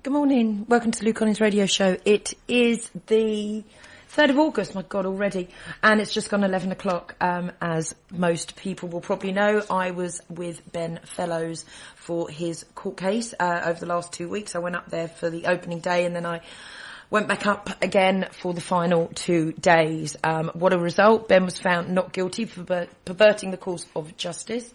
Good morning. Welcome to the Luke Collins radio show. It is the 3rd of August, my God, already. And it's just gone 11 o'clock. As most people will probably know, I was with Ben Fellows for his court case over the last 2 weeks. I went up there for the opening day and then I went back up again for the final 2 days. What a result. Ben was found not guilty for perverting the course of justice.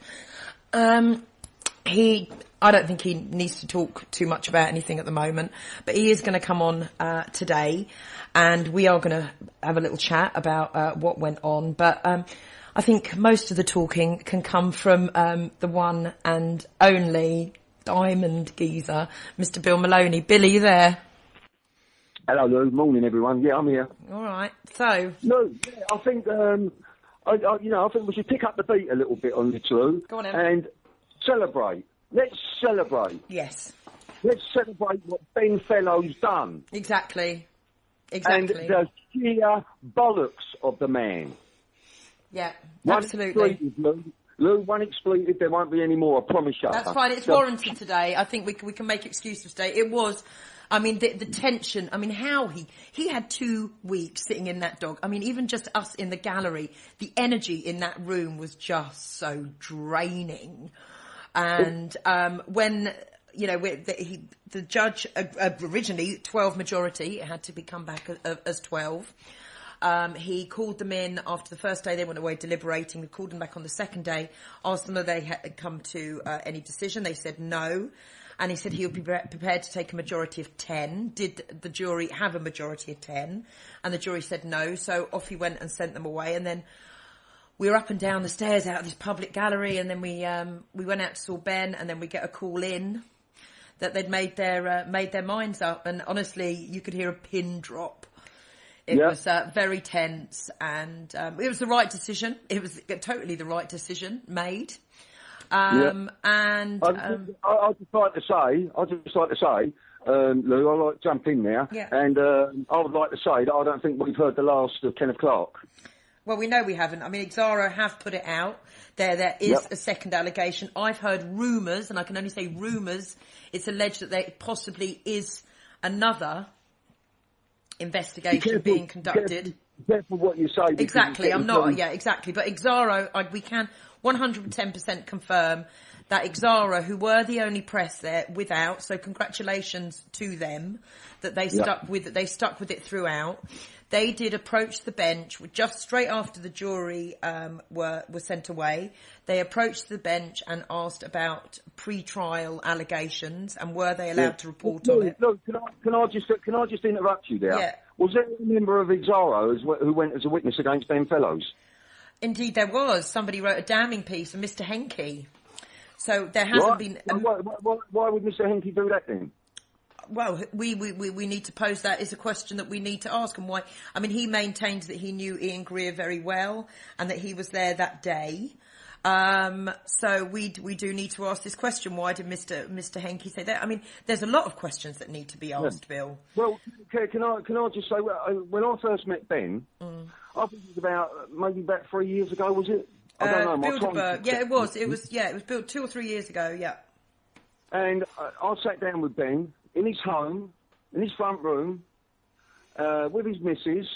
I don't think he needs to talk too much about anything at the moment, but he is going to come on today, and we are going to have a little chat about what went on. But I think most of the talking can come from the one and only diamond geezer, Mr. Bill Maloney. Bill, are you there? Hello, Lou. Morning, everyone. Yeah, I'm here. All right. So, no, yeah, I think I think we should pick up the beat a little bit on this, Lou. Go on, Em. And celebrate. Let's celebrate. Yes. Let's celebrate what Ben Fellows done. Exactly. And the sheer bollocks of the man. Yeah, One absolutely. expletive, Lou, one expletive, there won't be any more, I promise you. That's fine. It's warranted today. I think we can make excuses today. It was, I mean, the tension. I mean, how he had 2 weeks sitting in that dog. I mean, even just us in the gallery, the energy in that room was just so draining. And when, you know, the judge, originally 12 majority, it had to come back as 12. He called them in after the first day. They went away deliberating. We called them back on the second day, asked them if they had come to any decision. They said no. And he said he would be prepared to take a majority of 10. Did the jury have a majority of 10? And the jury said no. So off he went and sent them away. And then we were up and down the stairs out of this public gallery, and then we went out to saw Ben, and then we get a call in that they'd made their minds up, and honestly, you could hear a pin drop. It was very tense, and it was the right decision. It was totally the right decision made. And I'd just like to say, Lou, I'd like to jump in there, and I would like to say that I don't think we've heard the last of Kenneth Clark. Well, we know we haven't. I mean, Exaro have put it out. There is a second allegation. I've heard rumours, and I can only say rumours. It's alleged that there possibly is another investigation being conducted. Careful what you say. Exactly. I'm not. Yeah, exactly. But Exaro, we can 110% confirm that Exaro, who were the only press there without, so congratulations to them that they stuck with it. They stuck with it throughout. They did approach the bench just straight after the jury were sent away. They approached the bench and asked about pre-trial allegations and were they allowed to report on it. Look, can I just interrupt you there? Yeah. Was there a member of Exaro who went as a witness against Ben Fellows? Indeed, there was. Somebody wrote a damning piece, and Mr. Henke. So there hasn't been. Why would Mr. Henke do that then? Well, we need to pose that as a question that we need to ask, and why. I mean, he maintains that he knew Ian Greer very well and that he was there that day. So we do need to ask this question. Why did Mr. Henke say that? I mean, there's a lot of questions that need to be asked, Bill. Well, can I just say, when I first met Ben, I think it was maybe about 3 years ago, was it? I don't know. Bilderberg. Yeah, it was. It was built 2 or 3 years ago. Yeah. And I sat down with Ben in his home, in his front room, with his missus,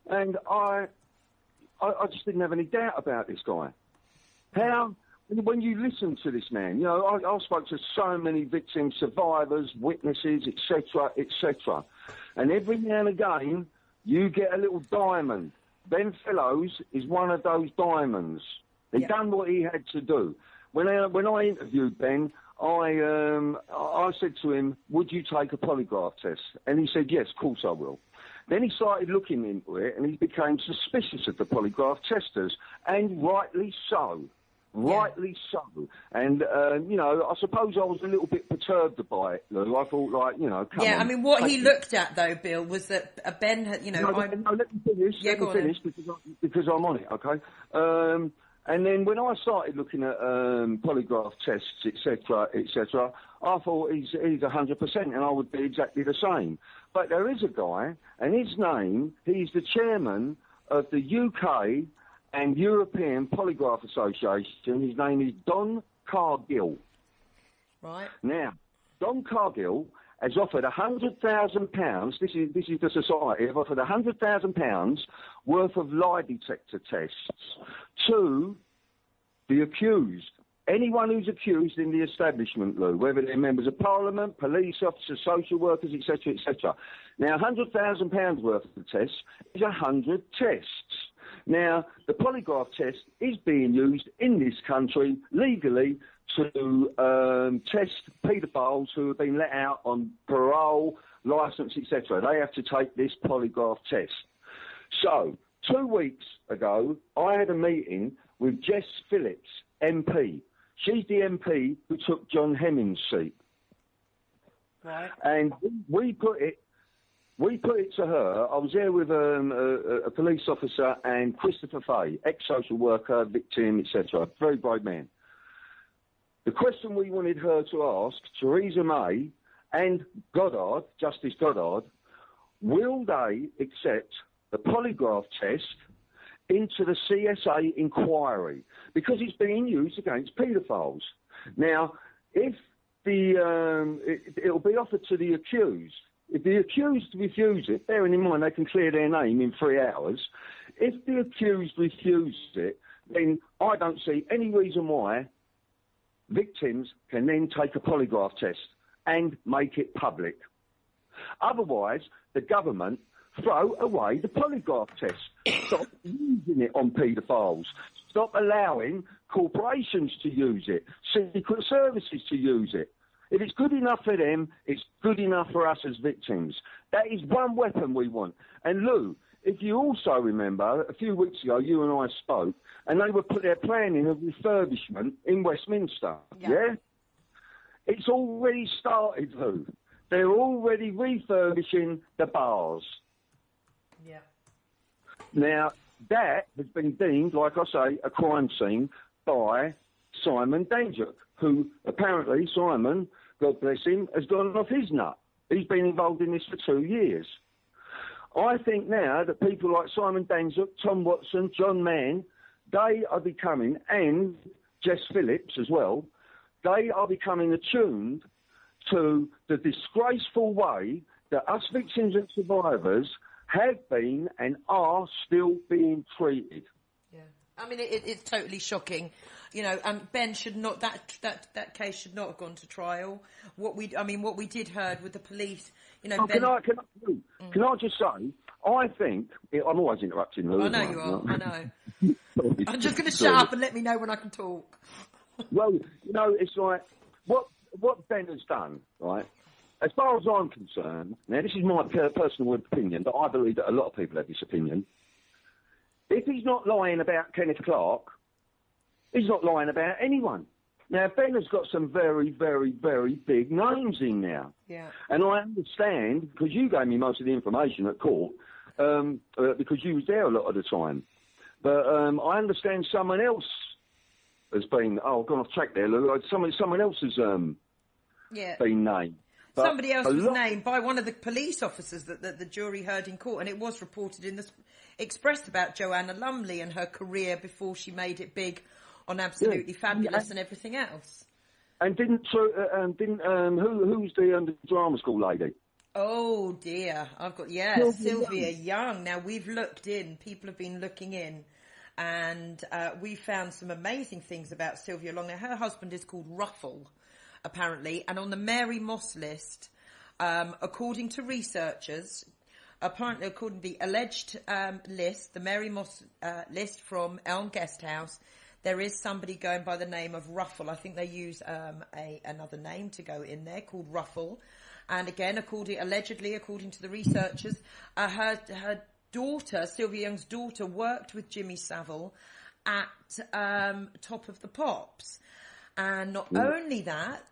and I just didn't have any doubt about this guy. How, when you listen to this man, you know, I spoke to so many victims, survivors, witnesses, etc., etc., and every now and again, you get a little diamond. Ben Fellows is one of those diamonds. He done what he had to do. When I interviewed Ben, I said to him, would you take a polygraph test? And he said, yes, of course I will. Then he started looking into it, and he became suspicious of the polygraph testers, and rightly so. Rightly so. And, you know, I suppose I was a little bit perturbed by it, Lou. I thought, like, you know, come on. I mean, what he looked at, though, Bill, was that Ben had, you know... No, let me finish. Yeah, let me finish because I'm on it, okay? And then when I started looking at polygraph tests, etc., etc., I thought he's 100%, and I would be exactly the same. But there is a guy, and his name, he's the chairman of the UK and European Polygraph Association. His name is Don Cargill. Right. Now, Don Cargill has offered £100,000. This is the society. Have offered £100,000 worth of lie detector tests to the accused. Anyone who's accused in the establishment, Lou, whether they're members of Parliament, police officers, social workers, etc., etc. Now, £100,000 worth of tests is 100 tests. Now, the polygraph test is being used in this country legally to test paedophiles who have been let out on parole, licence, etc. They have to take this polygraph test. So, 2 weeks ago, I had a meeting with Jess Phillips, MP. She's the MP who took John Hemming's seat. Right. And we put it to her. I was there with a police officer and Christopher Fay, ex-social worker, victim, etc. Very brave man. The question we wanted her to ask, Theresa May and Goddard, Justice Goddard, will they accept the polygraph test into the CSA inquiry? Because it's being used against paedophiles. Now, if it'll be offered to the accused. If the accused refuse it, bearing in mind they can clear their name in 3 hours, if the accused refuses it, then I don't see any reason why victims can then take a polygraph test and make it public. Otherwise, the government throw away the polygraph test. Stop using it on paedophiles. Stop allowing corporations to use it, secret services to use it. If it's good enough for them, it's good enough for us as victims. That is one weapon we want. And Lou, if you also remember, a few weeks ago, you and I spoke, and they're planning a refurbishment in Westminster. Yeah? It's already started, Lou. They're already refurbishing the bars. Yeah. Now, that has been deemed, like I say, a crime scene by Simon Danjuk, who apparently, Simon, God bless him, has gone off his nut. He's been involved in this for 2 years. I think now that people like Simon Danzik, Tom Watson, John Mann, they are becoming, and Jess Phillips as well, they are becoming attuned to the disgraceful way that us victims and survivors have been and are still being treated. Yeah. I mean, it's totally shocking. You know, Ben should not, that case should not have gone to trial. What we did heard with the police, you know, Ben... Can I just say, I think, I'm always interrupting Lou. I know you are, I know. I'm just going to shut up and let me know when I can talk. Well, you know, it's like, what Ben has done, right, as far as I'm concerned, now this is my personal opinion, but I believe that a lot of people have this opinion. If he's not lying about Kenneth Clark, he's not lying about anyone. Now, Ben has got some very, very, very big names in now. Yeah. And I understand, because you gave me most of the information at court, because you was there a lot of the time. But I understand someone else has been, I've gone off track there, Lou. Someone else has been named. But somebody else was named by one of the police officers that the jury heard in court, and it was reported in the Express about Joanna Lumley and her career before she made it big on Absolutely Fabulous and everything else. And who's the drama school lady? Oh dear, I've got Sylvia Young. Now we've looked in. People have been looking in, and we found some amazing things about Sylvia Young. Now, her husband is called Ruffle, apparently, and on the Mary Moss list, according to researchers, apparently according to the alleged list, the Mary Moss list from Elm Guest House, there is somebody going by the name of Ruffle. I think they use another name to go in there called Ruffle. And again, allegedly, according to the researchers, her daughter, Sylvia Young's daughter, worked with Jimmy Savile at Top of the Pops. And not only that,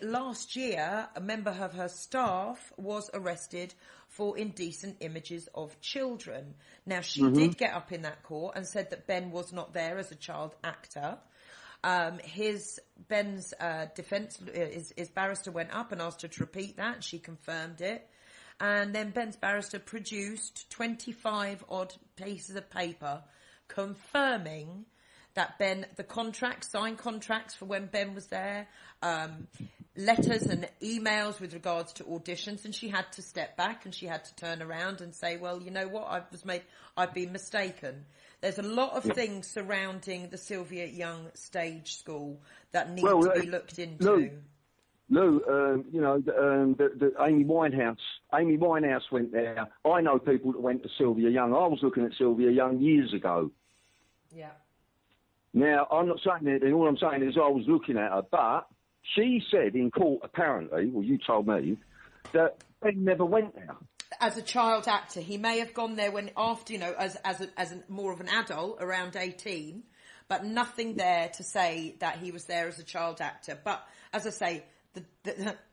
last year, a member of her staff was arrested for indecent images of children. Now, she did get up in that court and said that Ben was not there as a child actor. Ben's defence, his barrister went up and asked her to repeat that, and she confirmed it. And then Ben's barrister produced 25 odd pieces of paper confirming that Ben, signed contracts for when Ben was there, letters and emails with regards to auditions, and she had to step back and she had to turn around and say, well, you know what, I've been mistaken. There's a lot of things surrounding the Sylvia Young Stage School that need to be looked into. Lou, the Amy Winehouse. Amy Winehouse went there. I know people that went to Sylvia Young. I was looking at Sylvia Young years ago. Yeah. Now, I'm not saying anything. All I'm saying is I was looking at her, but she said in court, apparently, well, you told me, that Ben never went there. As a child actor, he may have gone there after, as more of an adult, around 18, but nothing there to say that he was there as a child actor. But, as I say,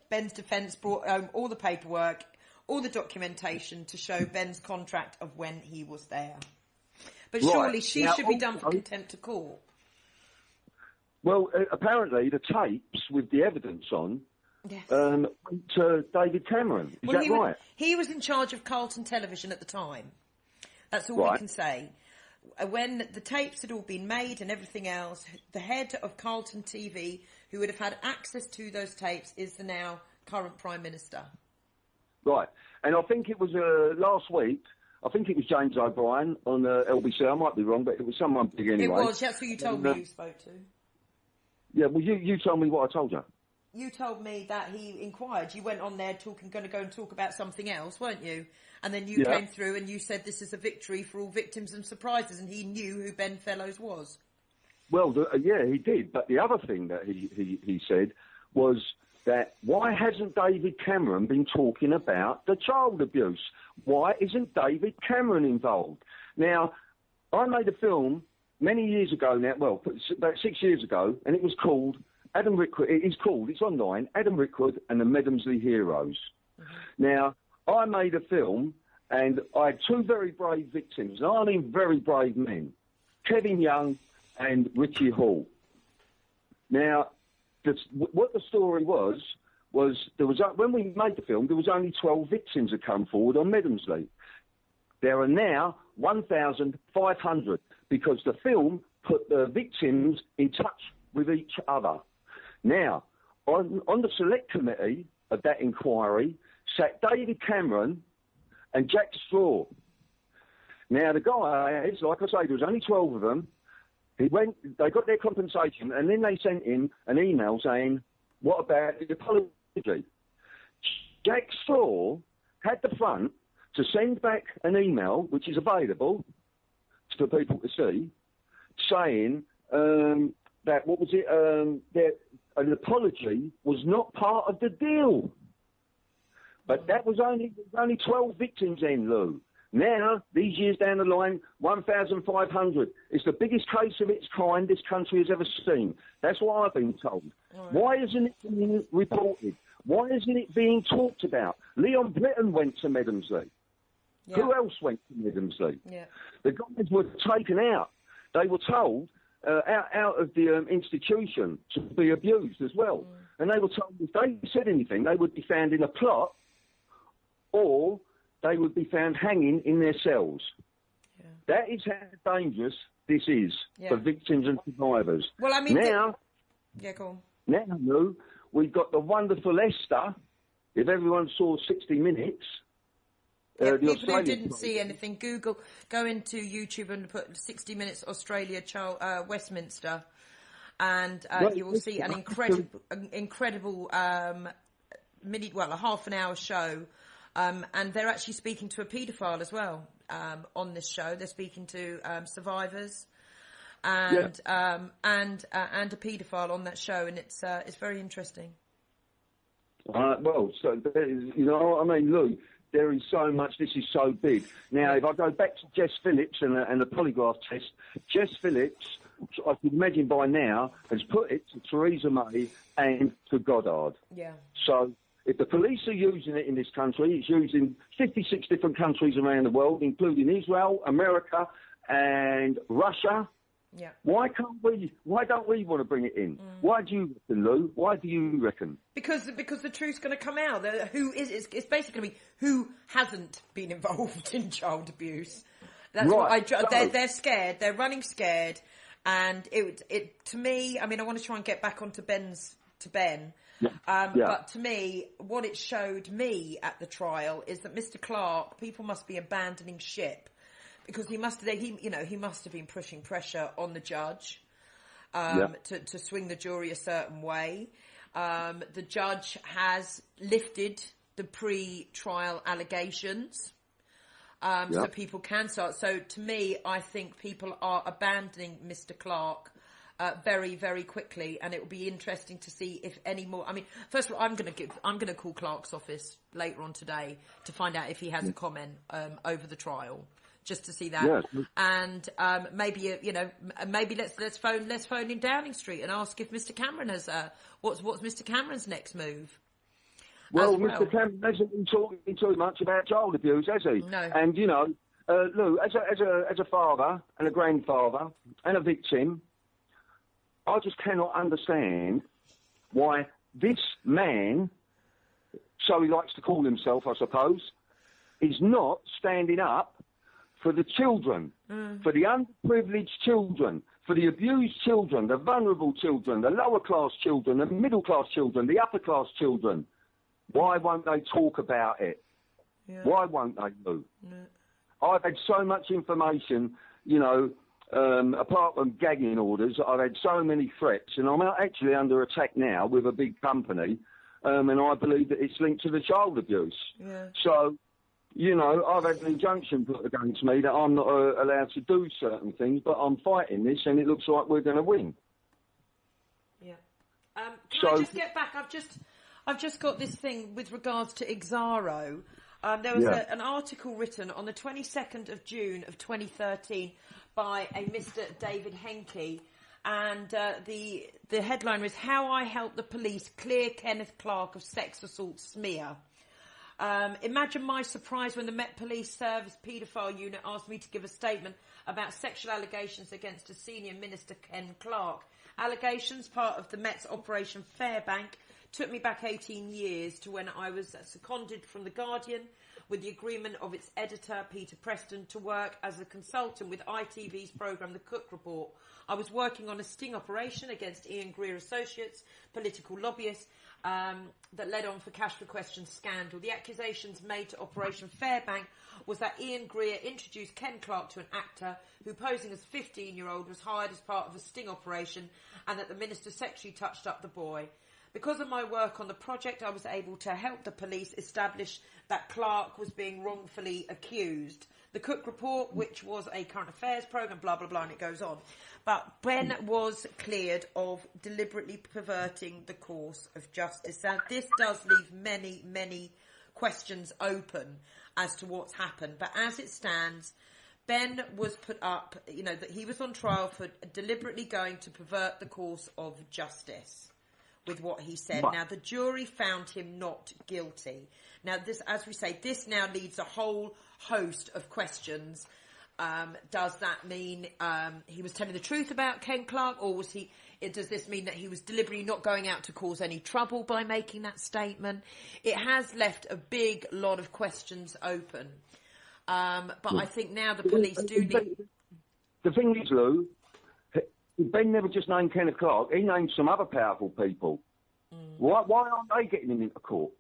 Ben's defence brought all the paperwork, all the documentation to show Ben's contract of when he was there. But surely she should be done for contempt of court. Well, apparently the tapes with the evidence on went to David Cameron. Is that right? He was in charge of Carlton Television at the time. That's all we can say. When the tapes had all been made and everything else, the head of Carlton TV, who would have had access to those tapes, is the now current Prime Minister. Right. And I think it was last week, I think it was James O'Brien on LBC. I might be wrong, but it was someone big anyway. It was. That's who you told me you spoke to. Yeah, well, you told me what I told you. You told me that he inquired. You went on there going to go and talk about something else, weren't you? And then you came through and you said this is a victory for all victims and surprises, and he knew who Ben Fellows was. Well, he did. But the other thing that he said was that why hasn't David Cameron been talking about the child abuse? Why isn't David Cameron involved? Now, I made a film many years ago now, well, about 6 years ago, and it was called Adam Rickwood. It's online, Adam Rickwood and the Medemsley Heroes. Mm-hmm. Now, I made a film, and I had two very brave victims, and I mean very brave men, Kevin Young and Richie Hall. Now, what the story was there was when we made the film, there was only 12 victims that come forward on Medemsley. There are now 1,500 because the film put the victims in touch with each other. Now, on the select committee of that inquiry sat David Cameron and Jack Straw. Now, the guys, like I say, there was only 12 of them. They got their compensation, and then they sent in an email saying, what about the apology? Jack Straw had the front to send back an email, which is available for people to see, saying that, that an apology was not part of the deal. But that was only 12 victims then, Lou. Now, these years down the line, 1,500. It's the biggest case of its kind this country has ever seen. That's what I've been told. Right. Why isn't it being reported? Why isn't it being talked about? Leon Britton went to Medemsley. Yeah. Who else went to Medemsley? Yeah. The guys were taken out. They were told out of the institution to be abused as well. And they were told if they said anything, they would be found in a plot or they would be found hanging in their cells. Yeah. That is how dangerous this is for victims and survivors. Well, I mean... Now, go on. Now, Lou, we've got the wonderful Esther. If everyone saw 60 Minutes... people who didn't see anything, go into YouTube and put 60 Minutes Australia Westminster, and you will see an incredible a half an hour show, and they're actually speaking to a paedophile as well on this show. They're speaking to survivors and a paedophile on that show, and it's very interesting. Lou, there is so much. This is so big. Now, if I go back to Jess Phillips and the polygraph test, Jess Phillips, I can imagine by now, has put it to Theresa May and to Goddard. Yeah. So if the police are using it in this country, it's used in 56 different countries around the world, including Israel, America, and Russia. Yeah. Why don't we want to bring it in? Why do you reckon, Lou? Why do you reckon? Because the truth's going to come out. It's basically going to be who hasn't been involved in child abuse. That's right. They're scared. They're running scared. And it to me, I mean, I want to try and get back onto Ben. Yeah. But to me, what it showed me at the trial is that Mr. Clark, people must be abandoning ship, because he must have been pushing pressure on the judge to swing the jury a certain way. The judge has lifted the pre-trial allegations. So people can start. So to me, I think people are abandoning Mr. Clark very, very quickly, and it will be interesting to see if any more. I mean, first of all, I'm going to call Clark's office later on today to find out if he has a comment over the trial, just to see that. Yeah. And maybe maybe let's phone in Downing Street and ask if Mr. Cameron has what's Mr. Cameron's next move. Well, Mr. Cameron hasn't been talking too much about child abuse, has he? No. And Lou, as a father and a grandfather and a victim, I just cannot understand why this man, so he likes to call himself, I suppose, is not standing up for the children, for the underprivileged children, for the abused children, the vulnerable children, the lower class children, the middle class children, the upper class children. Why won't they talk about it? Yeah. Why won't they, Lou? No. I've had so much information, apart from gagging orders, I've had so many threats, and I'm actually under attack now with a big company, and I believe that it's linked to the child abuse. Yeah. So, I've had an injunction put against me that I'm not allowed to do certain things, but I'm fighting this, and it looks like we're going to win. Yeah. Can I just get back? I've just got this thing with regards to Exaro. There was an article written on the 22nd of June of 2013 by a Mr. David Henke, and the headline was "How I Helped the Police Clear Kenneth Clark of Sex Assault Smear." Imagine my surprise when the Met Police Service paedophile unit asked me to give a statement about sexual allegations against a senior minister, Ken Clark. Allegations part of the Met's Operation Fairbank took me back 18 years to when I was seconded from The Guardian with the agreement of its editor, Peter Preston, to work as a consultant with ITV's programme The Cook Report. I was working on a sting operation against Ian Greer Associates, political lobbyists, that led on for Cash for Questions scandal. The accusations made to Operation Fairbank was that Ian Greer introduced Ken Clark to an actor who, posing as a 15-year-old, was hired as part of a sting operation, and that the Minister's secretary touched up the boy. Because of my work on the project, I was able to help the police establish that Clark was being wrongfully accused. The Cook Report, which was a current affairs programme, blah, blah, blah, and it goes on. But Ben was cleared of deliberately perverting the course of justice. Now, this does leave many, many questions open as to what's happened. But as it stands, Ben was put up, that he was on trial for deliberately going to pervert the course of justice with what he said. Now, the jury found him not guilty. Now, this, as we say, this now leads a whole host of questions. Does that mean he was telling the truth about Ken Clark, or does this mean that he was deliberately not going out to cause any trouble by making that statement? It has left a big lot of questions open. But I think now the police do need... The thing is, Lou, Ben never just named Kenneth Clark. He named some other powerful people. Why aren't they getting him into court?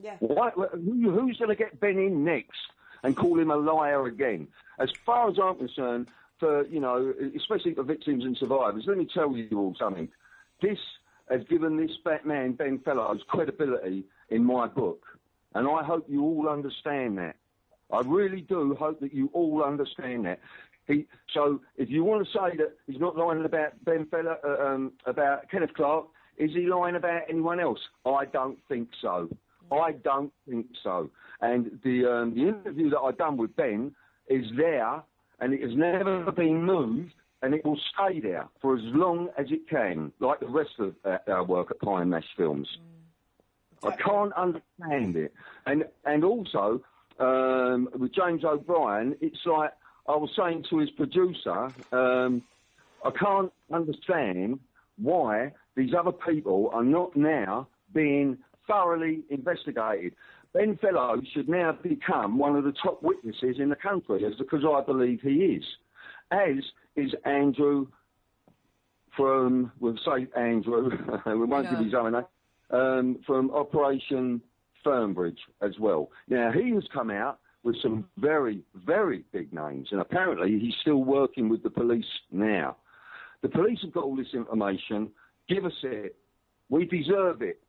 Yeah. Who's going to get Ben in next and call him a liar again? As far as I'm concerned, especially for victims and survivors, let me tell you all something. This has given this man, Ben Fellows, credibility in my book. And I hope you all understand that. I really do hope that you all understand that. So if you want to say that he's not lying about about Kenneth Clark, is he lying about anyone else? I don't think so. I don't think so. And the interview that I've done with Ben is there, and it has never been moved, and it will stay there for as long as it can, like the rest of our work at Pie and Mash Films. I can't understand it. And also, with James O'Brien, it's like I was saying to his producer, I can't understand why these other people are not now being thoroughly investigated. Ben Fellows should now become one of the top witnesses in the country, because I believe he is. as is Andrew from, we'll say Andrew, we won't give his own name, from Operation Fernbridge as well. Now, he has come out with some very, very big names, and apparently he's still working with the police now. The police have got all this information. Give us it. We deserve it.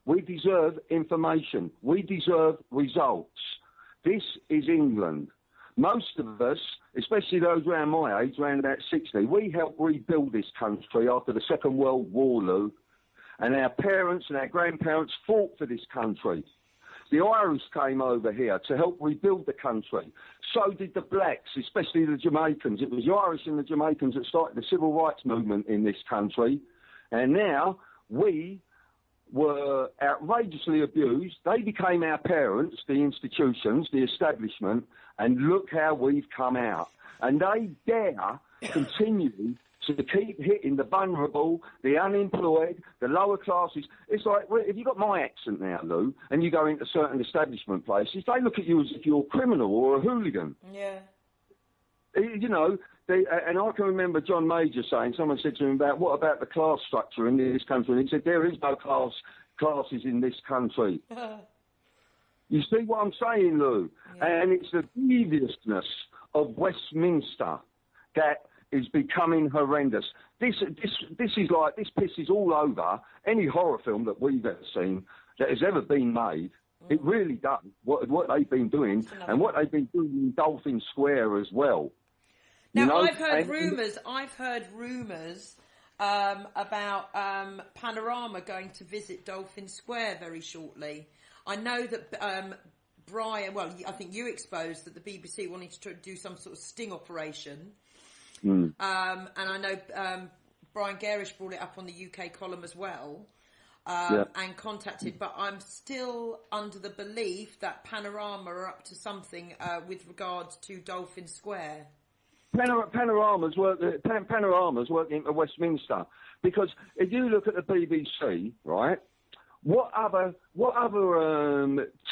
We deserve information. We deserve results. This is England. Most of us, especially those around my age, around about 60, we helped rebuild this country after the Second World War, Lou, and our parents and our grandparents fought for this country. The Irish came over here to help rebuild the country. So did the blacks, especially the Jamaicans. It was the Irish and the Jamaicans that started the civil rights movement in this country. And now we were outrageously abused. They became our parents, the institutions, the establishment, and look how we've come out. And they dare continue to keep hitting the vulnerable, the unemployed, the lower classes. It's like, if you got my accent now, Lou, and you go into certain establishment places, they look at you as if you're a criminal or a hooligan. Yeah. You know, and I can remember John Major saying, someone said to him about, what about the class structure in this country? And he said, there is no classes in this country. You see what I'm saying, Lou? Yeah. And it's the deviousness of Westminster that is becoming horrendous. This pisses all over any horror film that we've ever seen that has ever been made. It really does, what they've been doing, and what they've been doing in Dolphin Square as well. Now, you know? I've heard rumours about Panorama going to visit Dolphin Square very shortly. I know that Brian, well, I think you exposed that the BBC wanted to do some sort of sting operation. And I know Brian Garish brought it up on the UK column as well, and contacted, but I'm still under the belief that Panorama are up to something with regards to Dolphin Square. Panorama's working at Westminster, because if you look at the BBC, right, what other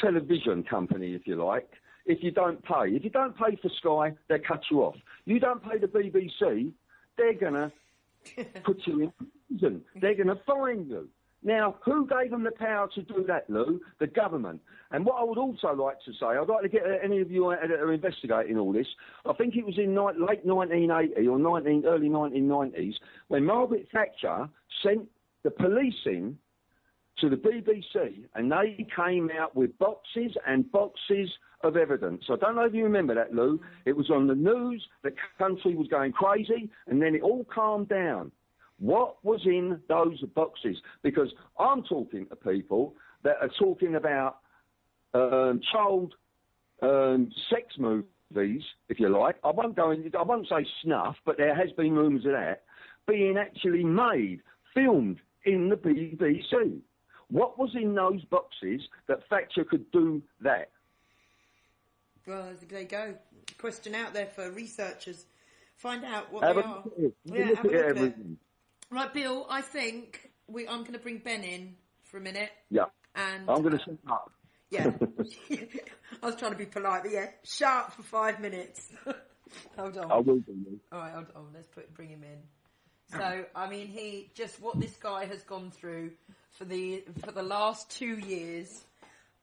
television company, if you like, if you don't pay for Sky, they cut you off. You don't pay the BBC, they're going to put you in prison. They're going to fine you. Now, who gave them the power to do that, Lou? The government. And what I would also like to say, I'd like to get any of you that are investigating all this, I think it was in late 1980 or early 1990s, when Margaret Thatcher sent the police in to the BBC, and they came out with boxes and boxes of evidence. I don't know if you remember that, Lou. It was on the news, the country was going crazy, and then it all calmed down. What was in those boxes? Because I'm talking to people that are talking about child sex movies, if you like. I won't say snuff, but there has been rumours of that being actually made, filmed in the BBC. What was in those boxes that Thatcher could do that? Well, there you go. Question out there for researchers. Find out what they are. Look at everything. Right, Bill, I think I'm going to bring Ben in for a minute. Yeah. And I'm going to shut up. Yeah. I was trying to be polite, but yeah, sharp for 5 minutes. Hold on. I will do. All right, hold on. Let's bring him in. So, I mean, what this guy has gone through for the last 2 years.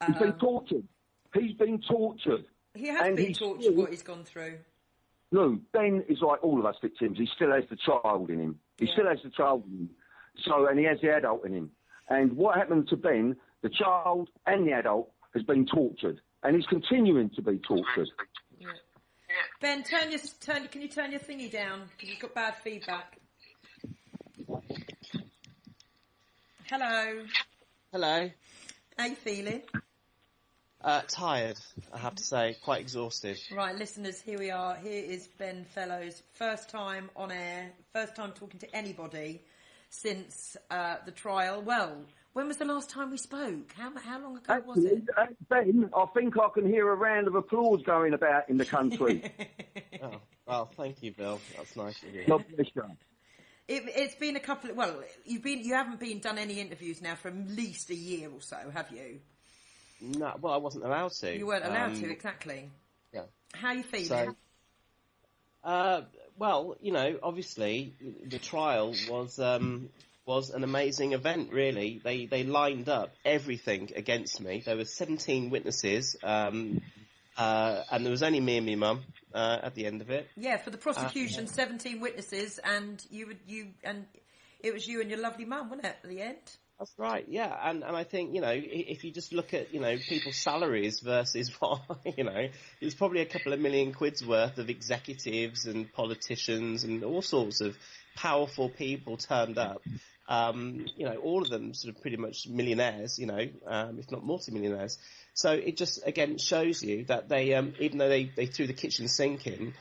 He's been tortured. He's been tortured. He has been tortured, what he's gone through. No, Ben is like all of us victims. He still has the child in him. He still has the child in him. So, and he has the adult in him. And what happened to Ben, the child and the adult, has been tortured. And he's continuing to be tortured. Yeah. Ben, can you turn your thingy down? Because you've got bad feedback. Hello. Hello. How you feeling? Tired, I have to say. Quite exhausted. Right, listeners, here we are. Here is Ben Fellows. First time on air. First time talking to anybody since the trial. Well, when was the last time we spoke? How long ago was it? Ben, I think I can hear a round of applause going about in the country. Oh, well, thank you, Bill. That's nice of you. God bless you. It's been a couple of, well, you haven't done any interviews now for at least a year or so, have you? No, well, I wasn't allowed to. You weren't allowed to, exactly. Yeah. How are you feeling? So, Well, obviously the trial was an amazing event. Really, they lined up everything against me. There were 17 witnesses, and there was only me and my mum at the end of it. Yeah, for the prosecution, 17 witnesses, and it was you and your lovely mum, wasn't it, at the end? That's right, yeah, and I think, if you just look at, people's salaries versus what, there's probably a couple of million quid's worth of executives and politicians and all sorts of powerful people turned up. All of them sort of pretty much millionaires, if not multi-millionaires. So it just, again, shows you that they, even though they threw the kitchen sink in,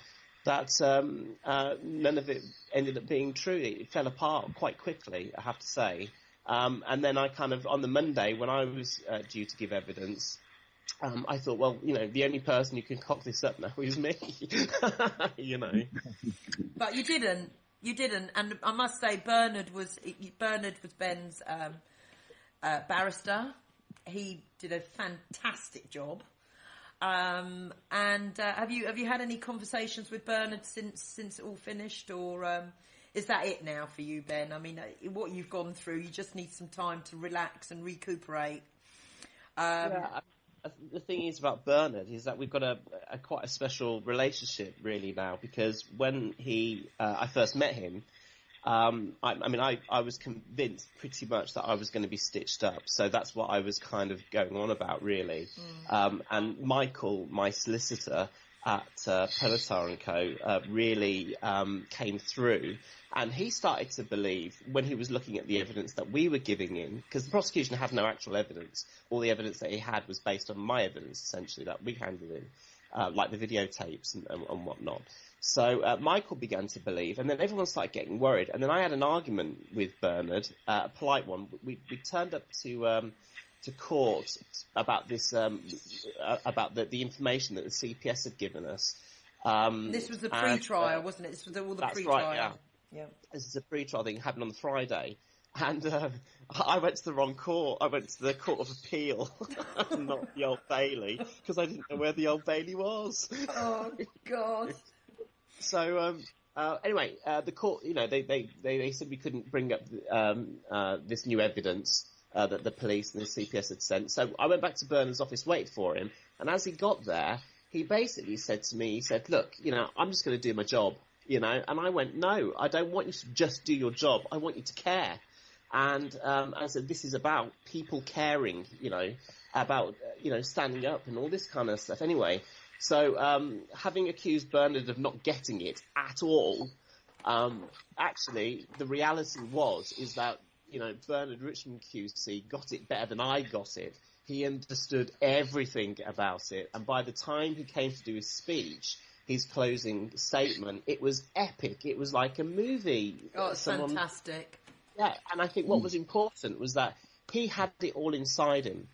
that none of it ended up being true. It fell apart quite quickly, I have to say. And then I kind of, on the Monday, when I was due to give evidence, I thought, well, the only person who can cock this up now is me, But you didn't. You didn't. And I must say, Bernard was Ben's barrister. He did a fantastic job. And have you had any conversations with Bernard since it all finished, or is that it now for you, Ben? I mean, what you've gone through, you just need some time to relax and recuperate. The thing is about Bernard is that we've got a quite a special relationship really now, because when I first met him, I was convinced pretty much that I was going to be stitched up. So that's what I was kind of going on about, really. And Michael, my solicitor at Pelotar & Co., really came through. And he started to believe, when he was looking at the evidence that we were giving in, because the prosecution had no actual evidence. All the evidence that he had was based on my evidence, essentially, that we handed in, like the videotapes and whatnot. So Michael began to believe, and then everyone started getting worried. And then I had an argument with Bernard, a polite one. We turned up to court about this, about the information that the CPS had given us. This was the pre-trial, wasn't it? This was all the pre-trial. Right, yeah. Yeah. This is a pre-trial thing happened on the Friday, and I went to the wrong court. I went to the Court of Appeal, not the Old Bailey, because I didn't know where the Old Bailey was. Oh God! So anyway, the court, they said we couldn't bring up this new evidence that the police and the CPS had sent. So I went back to Bernard's office, waited for him, and as he got there, he basically said to me, he said, "Look, I'm just going to do my job." And I went, "No, I don't want you to just do your job. I want you to care." And I said, "This is about people caring, about, standing up and all this kind of stuff." Anyway, so having accused Bernard of not getting it at all, actually, the reality is that, Bernard Richmond QC got it better than I got it. He understood everything about it. And by the time he came to do his speech, his closing statement, it was epic. It was like a movie. Oh, it's fantastic. Yeah, and I think what was important was that he had it all inside him.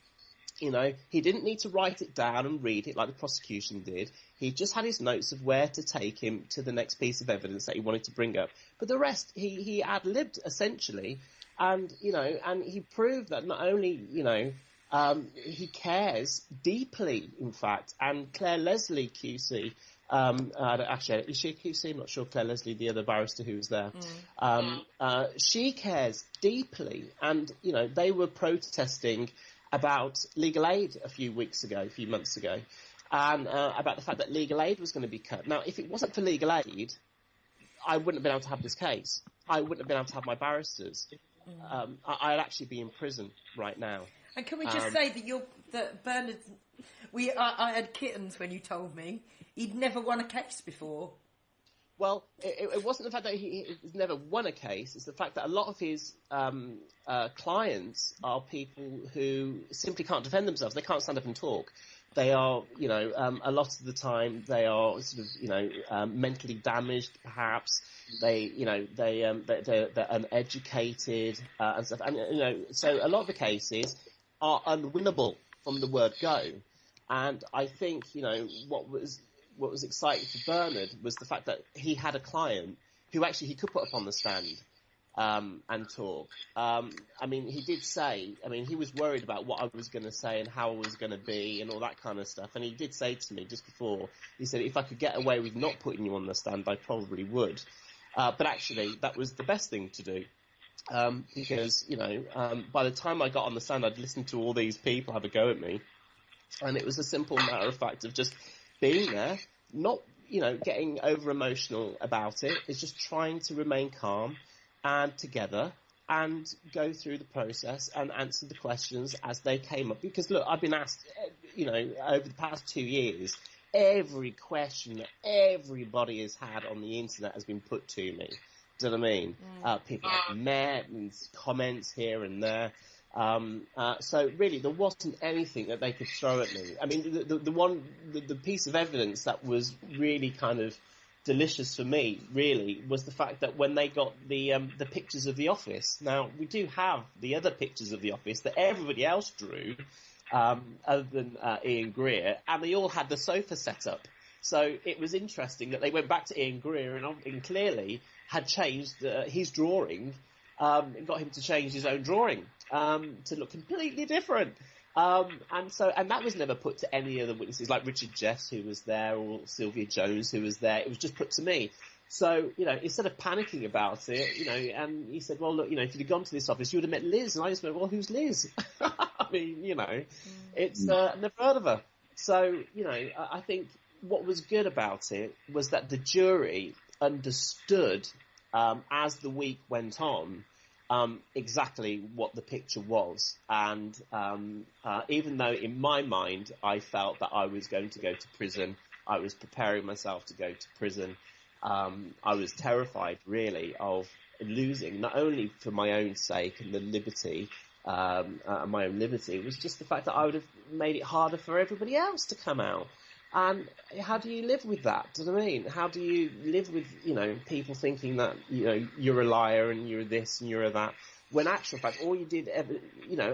He didn't need to write it down and read it like the prosecution did. He just had his notes of where to take him to the next piece of evidence that he wanted to bring up. But the rest, he ad-libbed, essentially. And, and he proved that not only, he cares deeply, in fact. And Claire Leslie QC, actually, is she a QC? I'm not sure. Claire Leslie, the other barrister who was there. She cares deeply. And, they were protesting about legal aid a few months ago, and about the fact that legal aid was going to be cut. Now, if it wasn't for legal aid, I wouldn't have been able to have this case. I wouldn't have been able to have my barristers. I'd actually be in prison right now. And can we just say that Bernard, I had kittens when you told me he'd never won a case before. Well, it wasn't the fact that he's never won a case. It's the fact that a lot of his clients are people who simply can't defend themselves. They can't stand up and talk. They are, a lot of the time they are sort of, mentally damaged, perhaps. They're uneducated and stuff. And so a lot of the cases are unwinnable from the word go. And I think, what was exciting for Bernard was the fact that he had a client who actually he could put up on the stand. and talk. I mean, he did say, I mean, he was worried about what I was going to say and how I was going to be and all that kind of stuff. And he did say to me just before, he said, if I could get away with not putting you on the stand, I probably would. But actually, that was the best thing to do. Because, by the time I got on the stand, I'd listened to all these people have a go at me. And it was a simple matter of fact of just being there, not, getting over emotional about it. It's just trying to remain calm and together and go through the process and answer the questions as they came up. Because, look, I've been asked, over the past 2 years, every question that everybody has had on the internet has been put to me. Do you know what I mean? People have met and comments here and there. So really, there wasn't anything that they could throw at me. I mean, the piece of evidence that was really kind of delicious for me, really, was the fact that when they got the pictures of the office. Now, we do have the other pictures of the office that everybody else drew, other than Ian Greer, and they all had the sofa set up. So it was interesting that they went back to Ian Greer and clearly had changed his drawing, and got him to change his own drawing to look completely different. And that was never put to any other witnesses like Richard Jess, who was there, or Sylvia Jones, who was there. It was just put to me. So, instead of panicking about it, and he said, well, look, if you'd have gone to this office, you would have met Liz. And I just went, well, who's Liz? I mean, it's never heard of her. So, I think what was good about it was that the jury understood, as the week went on, exactly what the picture was. And even though in my mind I felt that I was going to go to prison, I was preparing myself to go to prison, I was terrified really of losing, not only for my own sake and the liberty, my own liberty, it was just the fact that I would have made it harder for everybody else to come out. And how do you live with that? Do you know what I mean? How do you live with, people thinking that, you're a liar and you're this and you're that, when actual fact, all you did ever,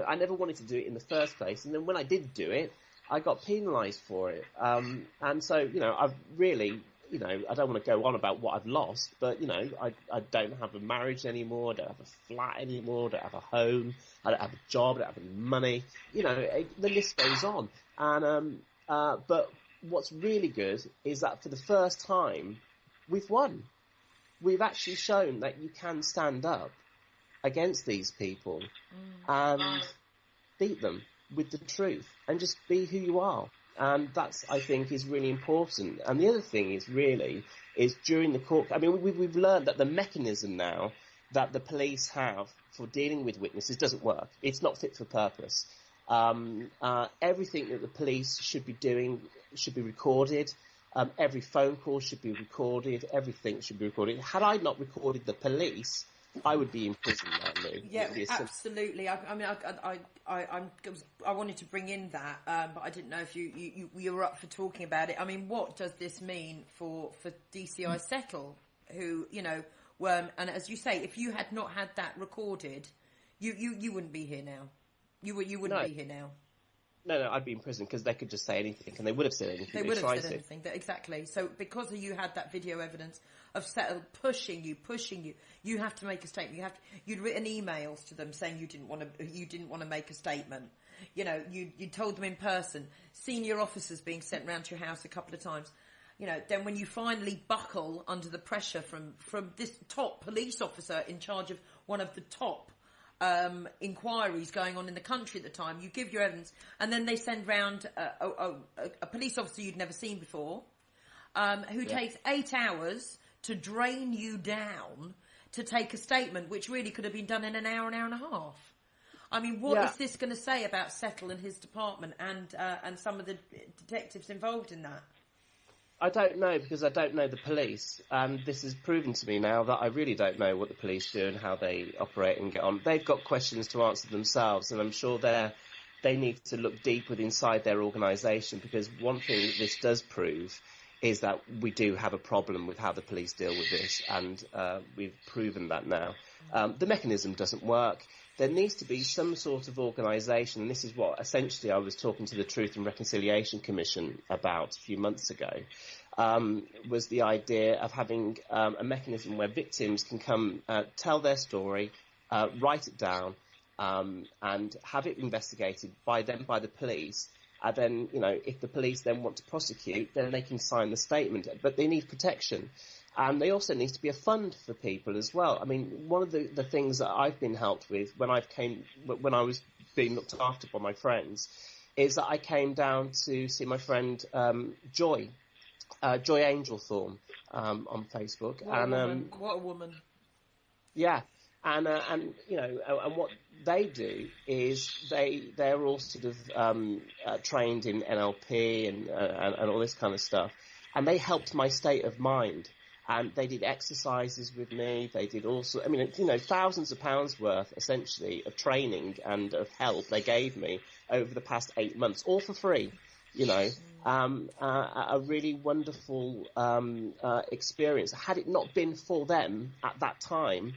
I never wanted to do it in the first place. And then when I did do it, I got penalised for it. And so, I've really, I don't want to go on about what I've lost, but, I don't have a marriage anymore, I don't have a flat anymore, I don't have a home, I don't have a job, I don't have any money, the list goes on. And, but what's really good is that for the first time, we've won. We've actually shown that you can stand up against these people and beat them with the truth and just be who you are. And that's, I think, is really important. And the other thing is during the court, I mean, we've learned that the mechanism now that the police have for dealing with witnesses doesn't work. It's not fit for purpose. Everything that the police should be doing should be recorded. Every phone call should be recorded. Everything should be recorded. Had I not recorded the police, I would be in prison now, Lou. Yeah, absolutely. I wanted to bring in that, but I didn't know if you were up for talking about it. I mean, what does this mean for DCI Settle, who, were, and as you say, if you had not had that recorded, you wouldn't be here now. You wouldn't be here now. No, I'd be in prison because they could just say anything, and they would have said anything. They would have said anything, exactly. So because you had that video evidence of Settle pushing you, you have to make a statement. You'd written emails to them saying you didn't want to make a statement. You told them in person. Senior officers being sent round to your house a couple of times. Then when you finally buckle under the pressure from this top police officer in charge of one of the top inquiries going on in the country at the time, you give your evidence, and then they send round a police officer you'd never seen before, who takes 8 hours to drain you down to take a statement, which really could have been done in an hour and a half. I mean, what is this going to say about Settle and his department and some of the detectives involved in that? I don't know, because I don't know the police, and this has proven to me now that I really don't know what the police do and how they operate and get on. They've got questions to answer themselves, and I'm sure they need to look deep within inside their organisation, because one thing that this does prove is that we do have a problem with how the police deal with this, and we've proven that now. The mechanism doesn't work. There needs to be some sort of organisation, and this is what essentially I was talking to the Truth and Reconciliation Commission about a few months ago. was the idea of having a mechanism where victims can come tell their story, write it down, and have it investigated by the police. And then, if the police then want to prosecute, then they can sign the statement. But they need protection. And there also needs to be a fund for people as well. I mean, one of the things that I've been helped with when I was being looked after by my friends is that I came down to see my friend Joy Angelthorne on Facebook. What a woman. Yeah. And what they do is they're all sort of trained in NLP and all this kind of stuff, and they helped my state of mind. And they did exercises with me. They did also, thousands of pounds worth, essentially, of training and of help they gave me over the past 8 months, all for free. A really wonderful experience. Had it not been for them at that time,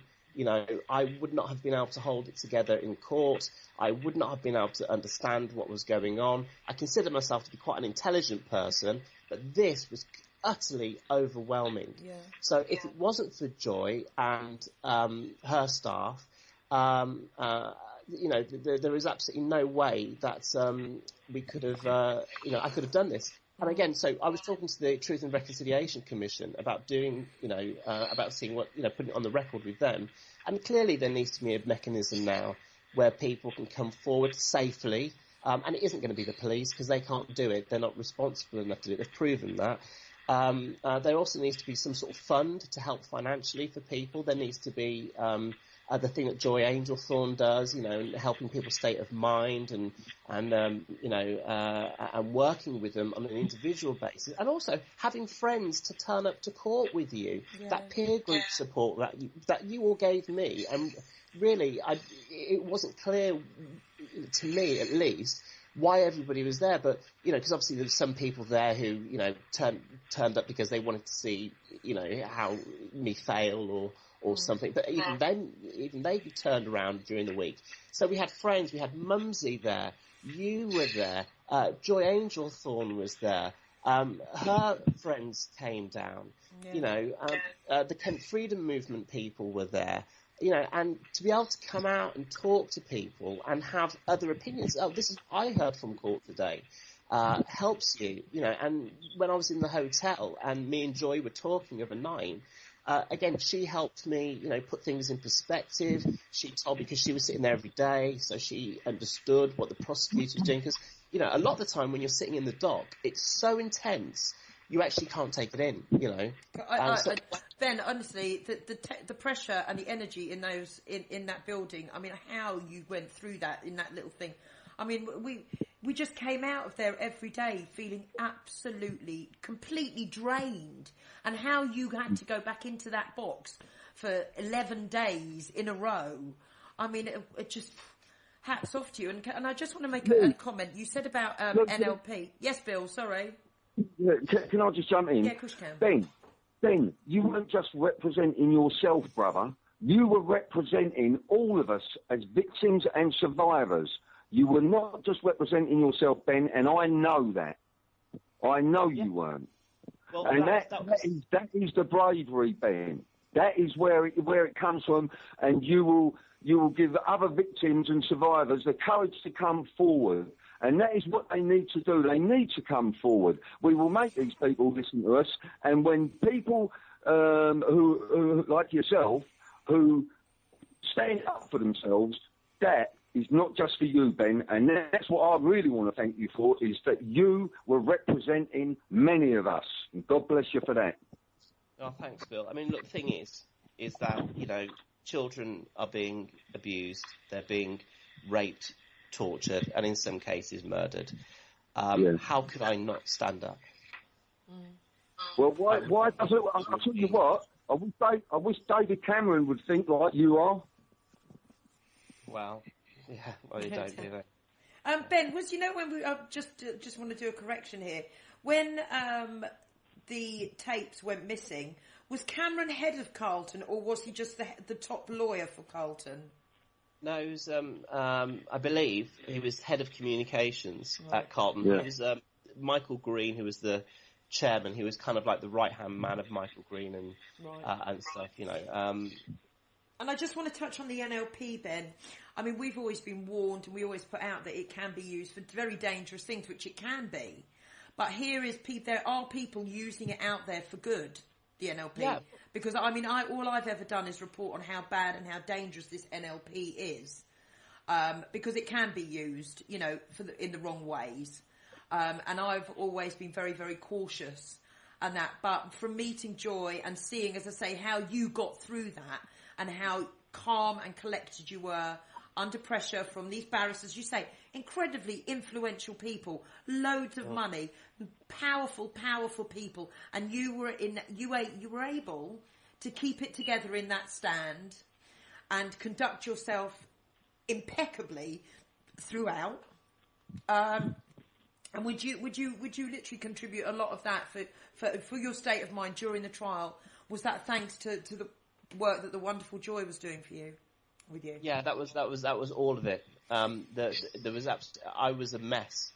I would not have been able to hold it together in court. I would not have been able to understand what was going on. I consider myself to be quite an intelligent person, but this was utterly overwhelming. Yeah. So if it wasn't for Joy and her staff, there is absolutely no way that we could have, I could have done this. And again, so I was talking to the Truth and Reconciliation Commission about doing, about seeing what, putting it on the record with them. And clearly there needs to be a mechanism now where people can come forward safely. And it isn't going to be the police because they can't do it. They're not responsible enough to do it. They've proven that. There also needs to be some sort of fund to help financially for people. There needs to be the thing that Joy Angelthorne does, helping people's state of mind and working with them on an individual basis, and also having friends to turn up to court with you. Yeah. That peer group support that you all gave me, and really, it wasn't clear to me, at least, why everybody was there, but because obviously there's some people there who turned up because they wanted to see how me fail or something. But even they turned around during the week. So we had friends, we had Mumsy there, you were there, Joy Angelthorne was there. Her friends came down. Yeah. The Kent Freedom Movement people were there. And to be able to come out and talk to people and have other opinions. Oh, this is I heard from court today. Helps you, And when I was in the hotel and me and Joy were talking overnight, again, she helped me, put things in perspective. She told me because she was sitting there every day, so she understood what the prosecutor was doing. Because, a lot of the time when you're sitting in the dock, it's so intense. You actually can't take it in, Ben, honestly, the pressure and the energy in in that building. I mean, how you went through that in that little thing. I mean, we just came out of there every day feeling absolutely, completely drained, and how you had to go back into that box for 11 days in a row. I mean, it just hats off to you. And I just want to make a comment. You said about NLP. Yes, Bill. Sorry. Yeah, can I just jump in? Yeah, of course you can. Ben, you weren't just representing yourself, brother. You were representing all of us as victims and survivors. You were not just representing yourself, Ben, and I know that. I know you weren't. Well, and that is the bravery, Ben. That is where it comes from, and you will give other victims and survivors the courage to come forward. And that is what they need to do. They need to come forward. We will make these people listen to us. And when people who like yourself, who stand up for themselves, that is not just for you, Ben. And that's what I really want to thank you for, is that you were representing many of us. And God bless you for that. Oh, thanks, Bill. I mean, look, the thing is that, children are being abused. They're being raped, tortured, and in some cases murdered. How could I not stand up? Well, why does it? I'll tell you what. I wish David Cameron would think like you are. Well, you don't do that. Ben, when we just want to do a correction here. When the tapes went missing, was Cameron head of Carlton, or was he just the top lawyer for Carlton? No, he was, I believe he was head of communications at Carlton. Yeah. It was Michael Green, who was the chairman. He was kind of like the right-hand man of Michael Green Right. and stuff, you know. And I just want to touch on the NLP, Ben. I mean, we've always been warned, and we always put out that it can be used for very dangerous things, which it can be. But there are people using it out there for good, the NLP. Yeah. Because, I mean, all I've ever done is report on how bad and how dangerous this NLP is. Because it can be used, you know, in the wrong ways. And I've always been very, very cautious and that. But from meeting Joy and seeing, as I say, how you got through that and how calm and collected you were under pressure from these barristers, you say, incredibly influential people, loads of money, powerful people, and you were able to keep it together in that stand and conduct yourself impeccably throughout. And would you literally contribute a lot of that for your state of mind during the trial? Was that thanks to the work that the wonderful Joy was doing for you, with you? Yeah, that was all of it. I was a mess,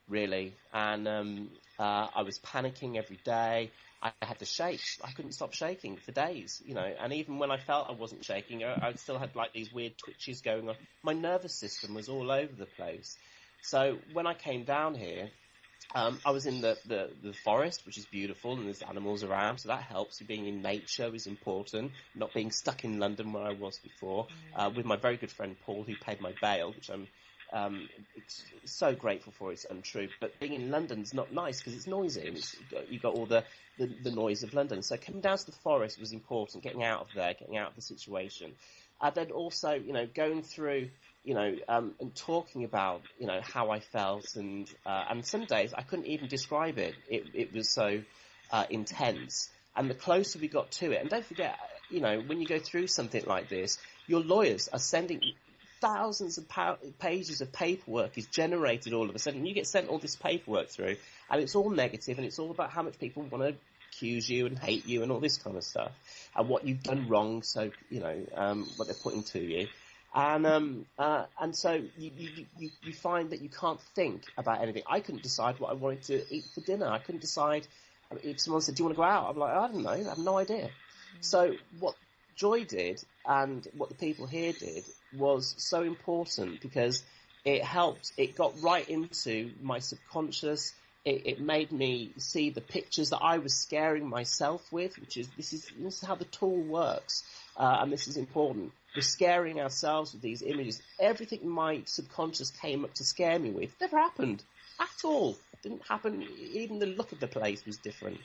really, and I was panicking every day. I had to shake. I couldn't stop shaking for days, you know. And even when I felt I wasn't shaking, I still had like these weird twitches going on. My nervous system was all over the place. So when I came down here, I was in the forest, which is beautiful, and there's animals around, so that helps. Being in nature is important, not being stuck in London where I was before, with my very good friend Paul, who paid my bail, which I'm so grateful for. It's untrue, but being in London's not nice because it's noisy, and you've got all the noise of London. So coming down to the forest was important, getting out of there, getting out of the situation. Then also, you know, going through, you know, and talking about, you know, how I felt, and some days I couldn't even describe it. It was so intense. And the closer we got to it, and don't forget, you know, when you go through something like this, your lawyers are sending thousands of pages of paperwork is generated all of a sudden. You get sent all this paperwork through, and it's all negative, and it's all about how much people want to accuse you and hate you and all this kind of stuff, and what you've done wrong. So, you know, what they're putting to you. And so you find that you can't think about anything. I couldn't decide what I wanted to eat for dinner. I couldn't decide. If someone said, "Do you want to go out?" I'm like, "I don't know. I have no idea." So what Joy did and what the people here did was so important because it helped. It got right into my subconscious. It made me see the pictures that I was scaring myself with, which is this is how the tool works, and this is important. We're scaring ourselves with these images. Everything my subconscious came up to scare me with never happened at all. Didn't happen. Even the look of the place was different.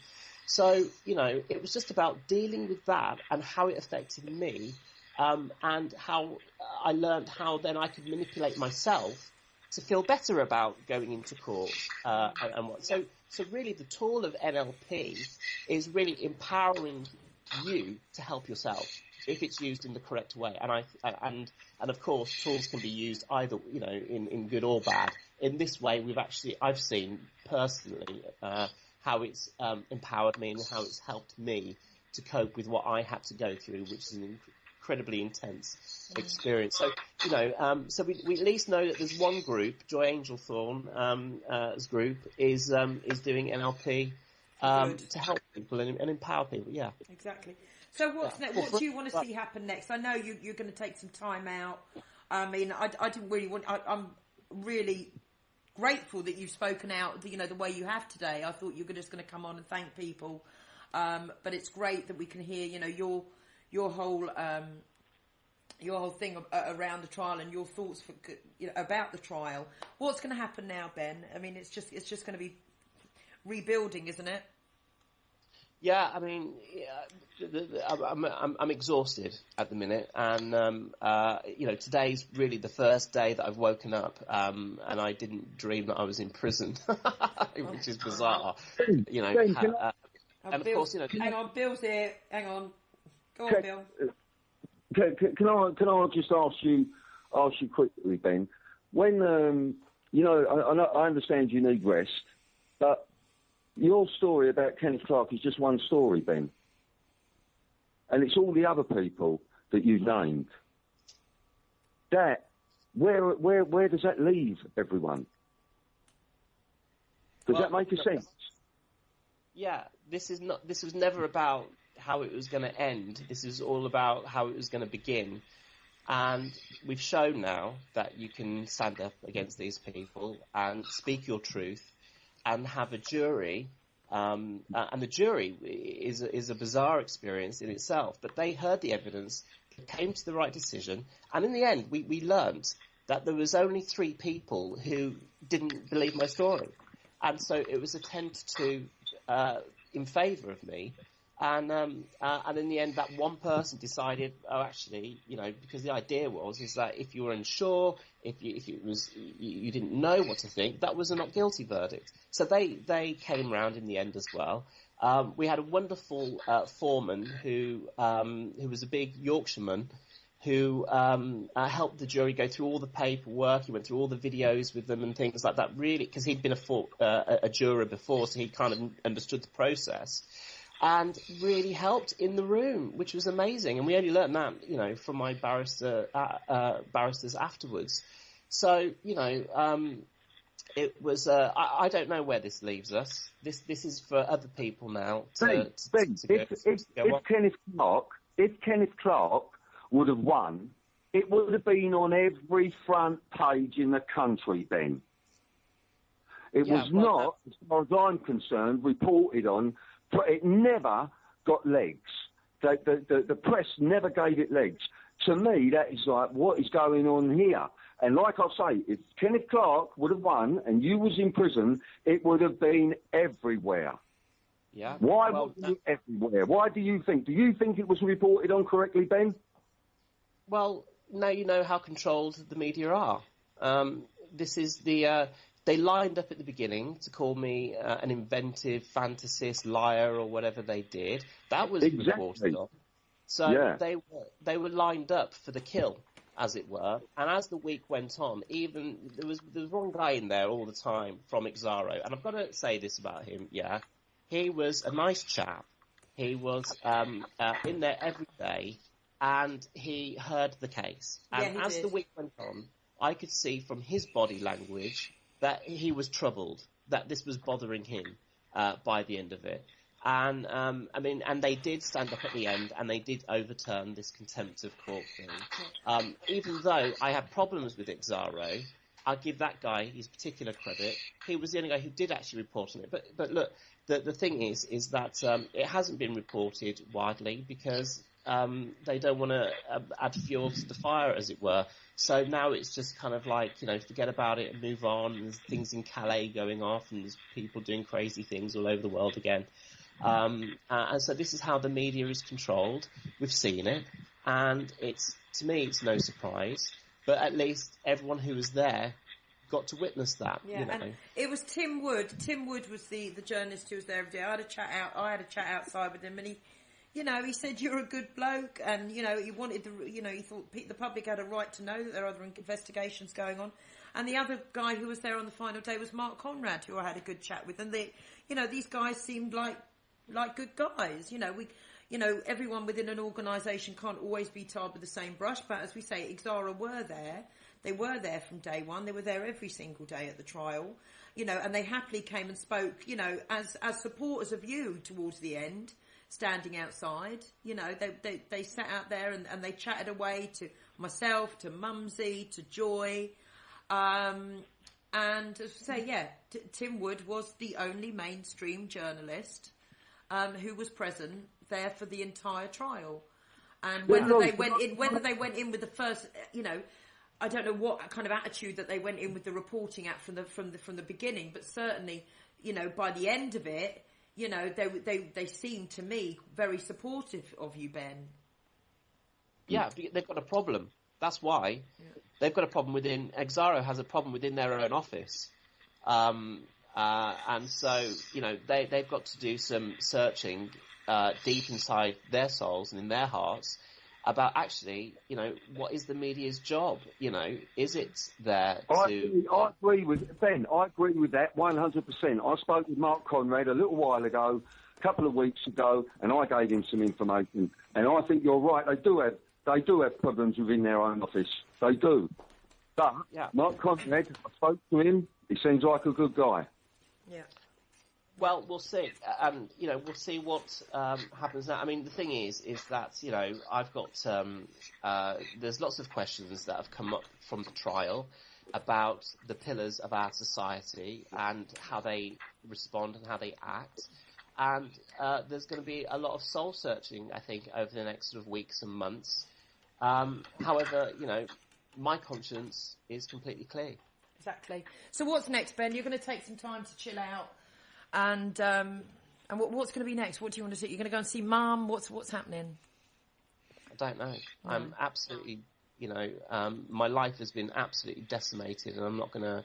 So, you know, it was just about dealing with that and how it affected me, and how I learned how then I could manipulate myself to feel better about going into court, and what. So really the tool of NLP is really empowering you to help yourself if it's used in the correct way. And of course, tools can be used either, you know, in good or bad. In this way, I've seen personally how it's empowered me and how it's helped me to cope with what I had to go through, which is an incredibly intense experience. So, you know, so we at least know that there's one group, Joy Angelthorne's group, is doing NLP to help people and empower people. Yeah, exactly. So what's next? What do you want to see happen next? I know you're going to take some time out. I mean, I didn't really want. I'm really grateful that you've spoken out, you know, the way you have today. I thought you were just going to come on and thank people, but it's great that we can hear, you know, your whole thing around the trial and your thoughts about the trial. What's going to happen now, Ben? I mean, it's just going to be rebuilding, isn't it? Yeah, I mean, I'm exhausted at the minute, and you know, today's really the first day that I've woken up, and I didn't dream that I was in prison, which is bizarre. You know, and of course, you know, hang on, Bill's here. Hang on, go on, Bill. Can I just ask you quickly, Ben? When you know, I understand you need rest, but your story about Kenneth Clark is just one story, Ben. And it's all the other people that you've named. That, where does that leave everyone? Does that make a sense? This was never about how it was going to end. This is all about how it was going to begin. And we've shown now that you can stand up against these people and speak your truth and have a jury. And the jury is a bizarre experience in itself. But they heard the evidence, came to the right decision. And in the end, we learned that there was only 3 people who didn't believe my story. And so it was a 10-2 in favour of me. And in the end, that one person decided, oh, actually, because the idea is that if you were unsure, if you didn't know what to think, that was a not guilty verdict. So they came round in the end as well. We had a wonderful foreman who was a big Yorkshireman who helped the jury go through all the paperwork. He went through all the videos with them and things like that, really, because he'd been a juror before, so he kind of understood the process. And really helped in the room, which was amazing. And we only learned that, from my barristers afterwards. So, it was. I don't know where this leaves us. This is for other people now. If Kenneth Clark would have won, it would have been on every front page in the country, Ben. It was not, as far as I'm concerned, reported on. But it never got legs. The press never gave it legs. To me, that is like, what is going on here? And like I say, if Kenneth Clark would have won and you was in prison, it would have been everywhere. Yeah. Why was it everywhere? Why do you think? Do you think it was reported on correctly, Ben? Well, now you know how controlled the media are. This is the... They lined up at the beginning to call me an inventive fantasist, liar, or whatever they did. That was reported on. So they were lined up for the kill, as it were. And as the week went on, even there was one guy in there all the time from Exaro, and I've got to say this about him. Yeah, he was a nice chap. He was in there every day, and he heard the case. And as the week went on, I could see from his body language that he was troubled, that this was bothering him by the end of it. And, and they did stand up at the end, and they did overturn this contempt of court thing. Even though I had problems with Exaro, I'll give that guy his particular credit. He was the only guy who did actually report on it. But look, the thing is that it hasn't been reported widely because they don't want to add fuel to the fire, as it were. So now it's just kind of like, forget about it and move on. There's things in Calais going off, and there's people doing crazy things all over the world again. And so this is how the media is controlled. We've seen it. And to me, it's no surprise. But at least everyone who was there got to witness that. Yeah, and it was Tim Wood. Tim Wood was the journalist who was there every day. I had a chat outside with him, and he said, you're a good bloke, and, he wanted he thought the public had a right to know that there are other investigations going on. And the other guy who was there on the final day was Mark Conrad, who I had a good chat with. And these guys seemed like good guys. Everyone within an organisation can't always be tarred with the same brush, but as we say, Exara were there. They were there from day one. They were there every single day at the trial, and they happily came and spoke, as supporters of you towards the end. Standing outside, they sat out there and they chatted away to myself, to Mumsy, to Joy, and as I say, Tim Wood was the only mainstream journalist who was present there for the entire trial. And whether they went in with the first, I don't know what kind of attitude that they went in with the reporting at from the beginning, but certainly, by the end of it. They seem to me very supportive of you, Ben. Yeah, they've got a problem. That's why. Yeah. They've got a problem within... Exaro has a problem within their own office. And so, they've got to do some searching deep inside their souls and in their hearts about actually, what is the media's job? Is it there to... I agree with Ben. I agree with that 100%. I spoke with Mark Conrad a little while ago, a couple of weeks ago, and I gave him some information. And I think you're right. They do have problems within their own office. They do. But Mark Conrad, I spoke to him. He seems like a good guy. Yeah. Well, we'll see, and we'll see what happens now. I mean, the thing is that I've got there's lots of questions that have come up from the trial about the pillars of our society and how they respond and how they act, and there's going to be a lot of soul searching, I think, over the next sort of weeks and months. However, my conscience is completely clear. Exactly. So what's next, Ben? You're going to take some time to chill out. And what's going to be next? What do you want to do? You're going to go and see Mum? What's happening? I don't know. I'm absolutely, my life has been absolutely decimated, and I'm not going to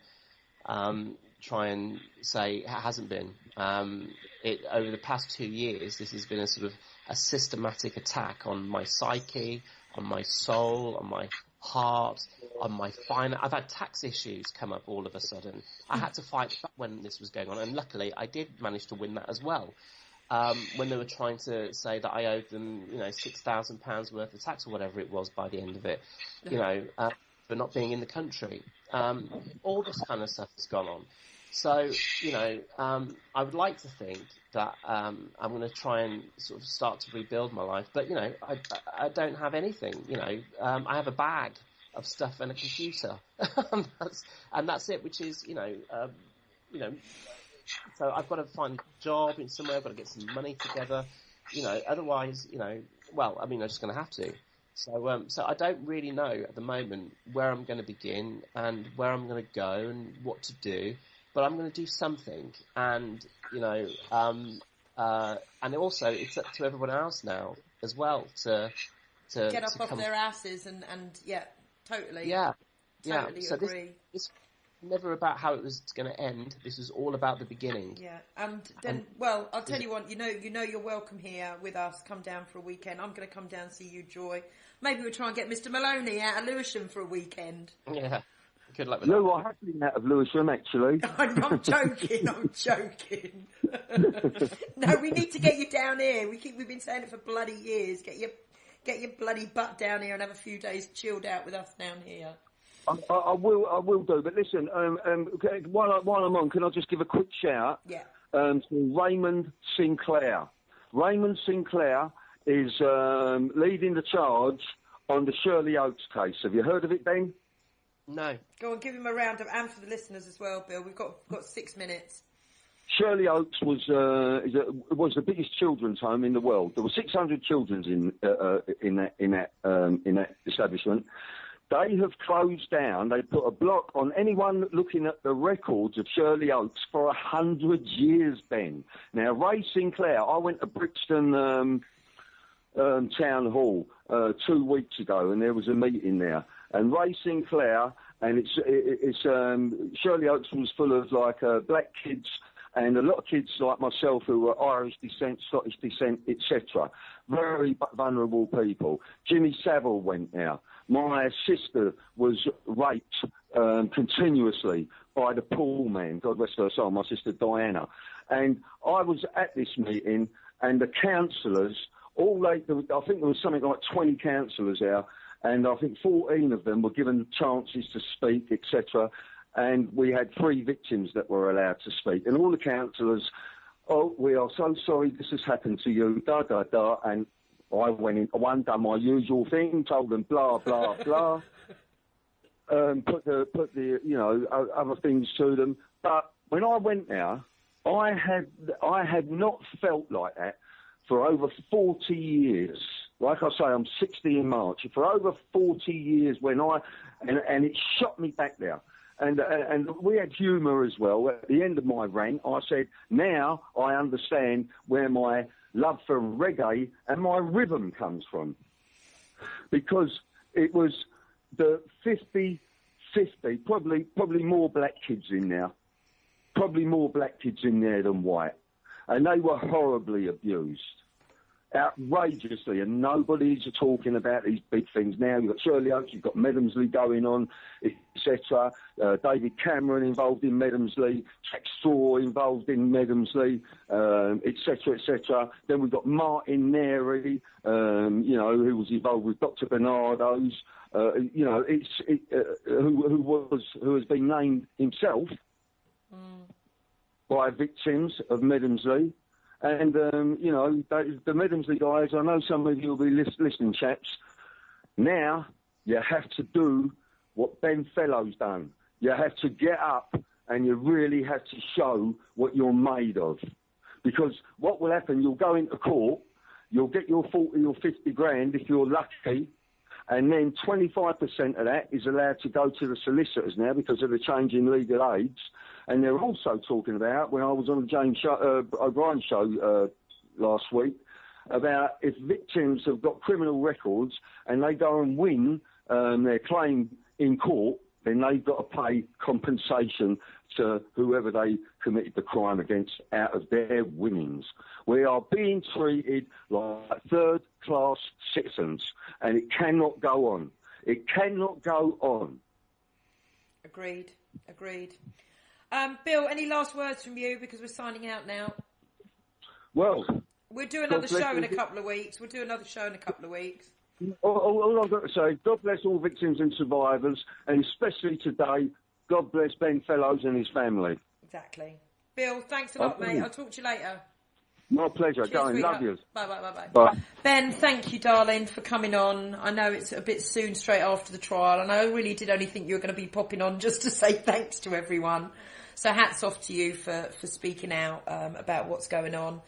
try and say it hasn't been. Over the past 2 years, this has been a sort of a systematic attack on my psyche, on my soul, on my heart, on my finance. I've had tax issues come up all of a sudden. I had to fight back when this was going on, and luckily I did manage to win that as well. When they were trying to say that I owed them, £6,000 worth of tax or whatever it was by the end of it, for not being in the country. All this kind of stuff has gone on. So, I would like to think that I'm going to try and sort of start to rebuild my life. But, I don't have anything, I have a bag of stuff and a computer. and that's it, which is, so I've got to find a job in somewhere, I've got to get some money together, otherwise, I'm just going to have to. So I don't really know at the moment where I'm going to begin and where I'm going to go and what to do. But I'm going to do something, and and also it's up to everyone else now as well to get up off their asses and yeah, totally. Yeah, totally So agree. This never about how it was going to end. This was all about the beginning. Yeah, and then well, I'll tell you what. You're welcome here with us. Come down for a weekend. I'm going to come down and see you, Joy. Maybe we'll try and get Mr. Maloney out of Lewisham for a weekend. Yeah. Good luck with that. No, I have been out of Lewisham, actually. I'm joking. No, we need to get you down here. We've been saying it for bloody years. Get your bloody butt down here and have a few days chilled out with us down here. I will do. But listen, while I'm on, can I just give a quick shout? Yeah. To Raymond Sinclair. Raymond Sinclair is leading the charge on the Shirley Oaks case. Have you heard of it, Ben? No. Go on, give him a round of, and for the listeners as well, Bill. We've got 6 minutes. Shirley Oaks was the biggest children's home in the world. There were 600 children in that establishment. They have closed down. They put a block on anyone looking at the records of Shirley Oaks for 100 years, Ben. Now, Ray Sinclair, I went to Brixton Town Hall 2 weeks ago, and there was a meeting there. And Ray Sinclair, and Shirley Oaks was full of black kids and a lot of kids like myself who were Irish descent, Scottish descent, etc. Very vulnerable people. Jimmy Savile went there. My sister was raped continuously by the pool man, God rest her soul, my sister Diana. And I was at this meeting, and the councillors, I think there was something like 20 councillors there, and I think 14 of them were given chances to speak, etc. And we had 3 victims that were allowed to speak. And all the councillors, we are so sorry this has happened to you, da-da-da. And I went in, done my usual thing, told them blah, blah, blah. Put the other things to them. But when I went there, I had not felt like that for over 40 years. Like I say, I'm 60 in March. For over 40 years and it shot me back there. And we had humour as well. At the end of my rant, I said, now I understand where my love for reggae and my rhythm comes from. Because it was the 50-50, probably more black kids in there. Probably more black kids in there than white. And they were horribly abused. Outrageously, and nobody's talking about these big things now. You've got Shirley Oaks, you've got Medhamsley going on, etc. David Cameron involved in Medhamsley, Jack Straw involved in Medhamsley, etc., etc. Then we've got Martin Neri, who was involved with Dr. Bernardo's, who has been named himself by victims of Medemsley. And, you know, the Medemsley guys, I know some of you will be listening, chaps. Now you have to do what Ben Fellow's done. You have to get up and you really have to show what you're made of. Because what will happen, you'll go into court, you'll get your 40 or 50 grand if you're lucky, and then 25% of that is allowed to go to the solicitors now because of the change in legal aids. And they're also talking about, when I was on the James O'Brien show last week, about if victims have got criminal records and they go and win their claim in court, then they've got to pay compensation to whoever they committed the crime against out of their winnings. We are being treated like third-class citizens, and it cannot go on. It cannot go on. Agreed. Bill, any last words from you, because we're signing out now? Well, we'll do another show in a couple of weeks. All I've got to say, God bless all victims and survivors, and especially today, God bless Ben Fellows and his family. Exactly. Bill, thanks a lot, mate. I'll talk to you later. My pleasure. Cheers, Going. Love you. Bye. Ben, thank you, darling, for coming on. I know it's a bit soon straight after the trial, and I really did only think you were going to be popping on just to say thanks to everyone. So hats off to you for speaking out about what's going on.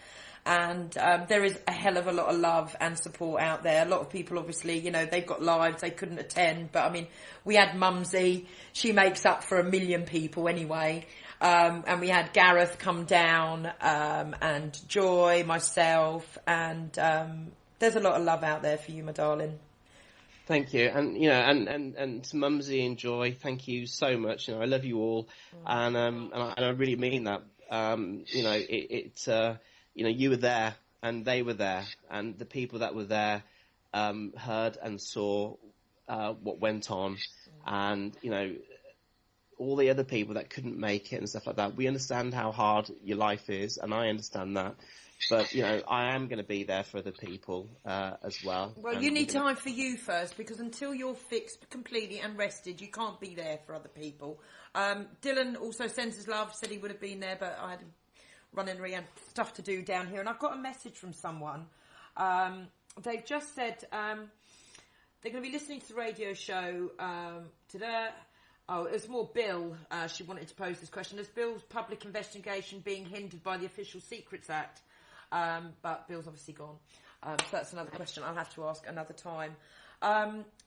And there is a hell of a lot of love and support out there. A lot of people, obviously, you know, they've got lives, they couldn't attend. But, I mean, we had Mumsy. She makes up for 1 million people anyway. And we had Gareth come down, and Joy, myself. And there's a lot of love out there for you, my darling. Thank you, and you know, and to Mumsy and Joy, thank you so much. You know, I love you all, and I really mean that. You know, you know, you were there, and they were there, and the people that were there heard and saw what went on, and you know, all the other people that couldn't make it and stuff like that. We understand how hard your life is, and I understand that. But, you know, I am going to be there for other people as well. Well, you need time for you first, because until you're fixed completely and rested, you can't be there for other people. Dylan also sends his love, said he would have been there, but I had him running around, stuff to do down here. And I've got a message from someone. They've just said they're going to be listening to the radio show today. Oh, it was more Bill. She wanted to pose this question. Is Bill's public investigation being hindered by the Official Secrets Act? But Bill's obviously gone. So that's another question I'll have to ask another time.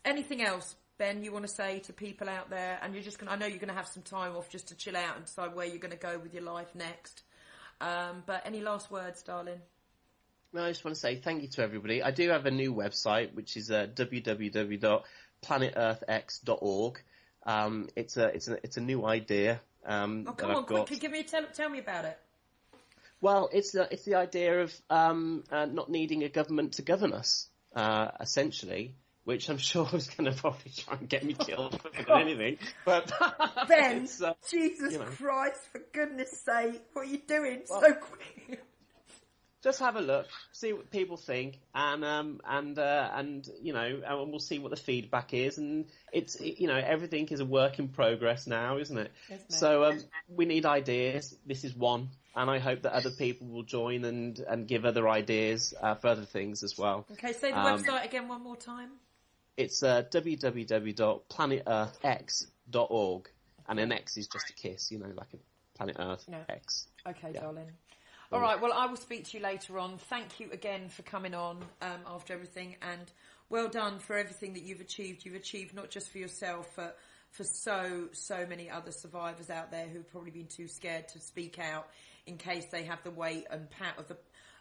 Anything else, Ben, you want to say to people out there? And you're just going I know you're going to have some time off just to chill out and decide where you're going to go with your life next. But any last words, darling? No, I just want to say thank you to everybody. I do have a new website, which is www.planetearthx.org. It's a new idea. Come on, quickly, tell me about it. Well, it's the idea of not needing a government to govern us, essentially, which I'm sure is going to probably try and get me killed for anything. But Ben, Jesus Christ, for goodness sake, what are you doing so quick? Just have a look, see what people think, and you know, and we'll see what the feedback is. And it's everything is a work in progress now, isn't it? So we need ideas. This is one, and I hope that other people will join and give other ideas for other things as well. Okay, say the website again one more time. It's www.planetearthx.org, and an X is just a kiss, like a Planet Earth X. Okay, darling. All right, well, I will speak to you later on. Thank you again for coming on after everything, and well done for everything that you've achieved. You've achieved not just for yourself, but for so many other survivors out there who've probably been too scared to speak out in case they have the weight and power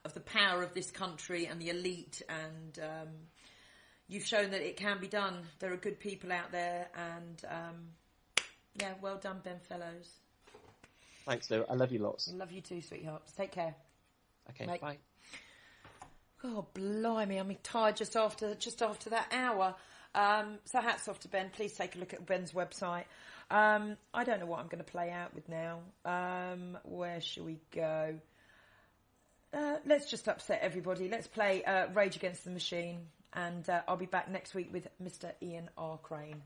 of the power of this country and the elite. And you've shown that it can be done. There are good people out there, and well done, Ben Fellows. Thanks, Lou. I love you lots. I love you too, sweethearts. Take care. Okay, mate. Bye. Oh, blimey, I'm tired just after that hour. So hats off to Ben. Please take a look at Ben's website. I don't know what I'm going to play out with now. Where shall we go? Let's just upset everybody. Let's play Rage Against the Machine. And I'll be back next week with Mr. Ian R. Crane.